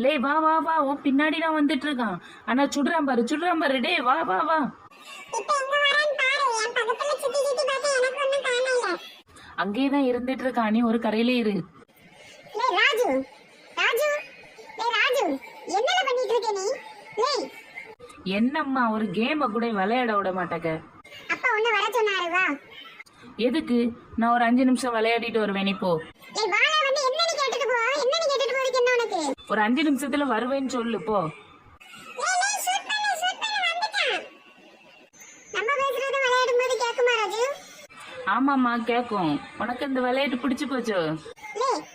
லே வா வா வா, உன் பின்னாடி தான் வந்துட்டு இருக்கான். ஆனா சுடுறான் பாரு, டே வா வா வா. அங்கேயே தான் இருந்துட்டு இருக்கான், நீ ஒரு கரையில இரு. ராஜு ராஜு ராஜு என்னல பண்ணிட்டு இருக்க நீ? என்னம்மா ஒரு கேம கூட விளையாட விட மாட்டேங்க. அப்பா உன்னை வர சொன்னாரு வா. எதுக்கு? நான் ஒரு 5 நிமிஷம் விளையாடிட்டு வருவேன், நீ போ. வாள வந்து என்னன்னு கேட்டுட்டு போ. என்னன்னு கேட்டுட்டு போறதுக்கு என்ன உனக்கு? ஒரு 5 நிமிஷத்துல வருவேன்னு சொல்லு போ. நம்ம பேசுறது விளையாடும் போது கேக்குமா ராஜு? ஆமாம்மா கேக்கும். உனக்கு இந்த விளையாட்டு பிடிச்சு போச்சோ?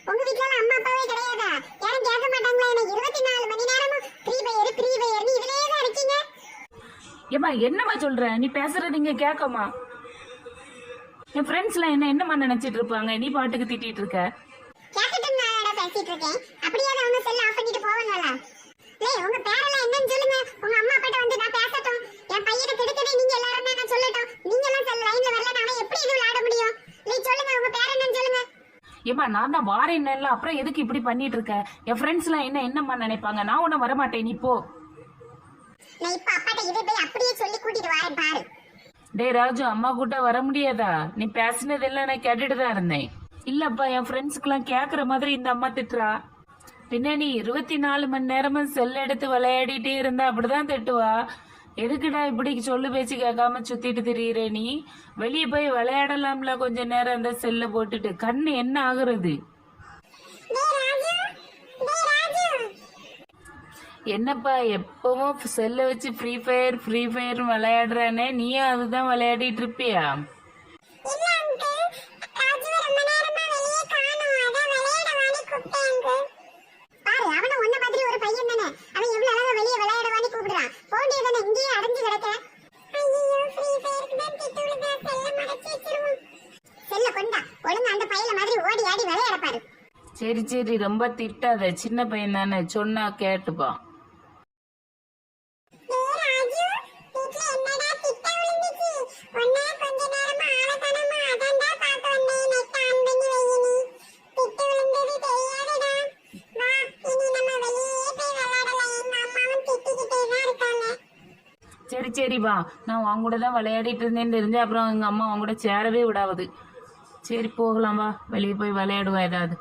உங்க வீட்ல அம்மா அப்பாவே கிடையாதா? யாரும் கேட்க மாட்டாங்களா? எனக்கு 24 மணி நேரமும் ஃப்ரீ ஃபயர் நீ இதுலயே தான் இருக்கீங்க. ஏம்மா என்னம்மா சொல்ற? நீ பேசுறது இங்க கேட்கமா? என் ஃப்ரெண்ட்ஸ்லாம் என்னம்மா நினைச்சிட்டு இருப்பாங்க? நீ பாட்டுக்கு திட்டிட்டு இருக்க. கேட்கட்டும், நான் பேசிட்டு இருக்கேன். அப்படியே அவங்க செல் ஆஃப் பண்ணிட்டு போவாங்களா? உங்க பேரெல்லாம் என்னன்னு சொல்லுங்க. உங்க அம்மா அப்பாட்ட வந்து நான் பேசட்டும். என் பையனை கெடுக்கவே நீங்க எல்லாரும் தான் நான் சொல்லட்டும். நீங்க எல்லாம் செல் லைன்ல வரல, நானே எப்படி இது விளையாட முடியும்? சொல்லுங்க, உங்க பேர் என்னன்னு சொல்லுங்க. ஏமா நான் தான் வாரேன்ல, அப்புறம் எதுக்கு இப்படி பண்ணிட்டு இருக்க? என் ஃப்ரெண்ட்ஸ் எல்லாம் என்னம்மா நினைப்பாங்க? நான் உன்ன வர மாட்டேன், நீ போ. நான் இப்ப அப்பாட்ட இதை போய் அப்படியே சொல்லி கூட்டிட்டு வரேன் பாரு. டே ராஜு, அம்மா கூட வர முடியாதா? நீ பேசினதெல்லாம் நான் கேட்டுட்டு தான் இருந்தேன். இல்லப்பா, என் ஃப்ரெண்ட்ஸுக்கெல்லாம் கேக்குற மாதிரி இந்த அம்மா திட்டுறா. பின்ன நீ 24 மணி நேரமும் செல் எடுத்து விளையாடிட்டே இருந்தா அப்படிதான் திட்டுவா. எதுக்குடா இப்படி சொல்லு பேச்சு கேட்காம சுத்திட்டு திரியிற நீ? வெளியே போய் விளையாடலாம்ல கொஞ்ச நேரம் அந்த செல்ல போட்டுட்டு. கண்ணு என்ன ஆகுறது? என்னப்பா எப்பவும் செல்ல வச்சு ஃப்ரீ ஃபயர் விளையாடுறானே, நீயும் அதுதான் விளையாடிட்டு இருப்பியா? சரி சரி, ரொம்ப திட்டாத. சின்ன பையன் தானே, சொன்னா கேட்டுப்பான். சரி சரி வா, நான் உன் கூட தான் விளையாடிட்டு இருந்தேன்னு தெரிஞ்சு அப்புறம் எங்க அம்மா உன் கூட சேரவே விடாது. சரி போகலாம் வா, வெளியே போய் விளையாடுவா ஏதாவது.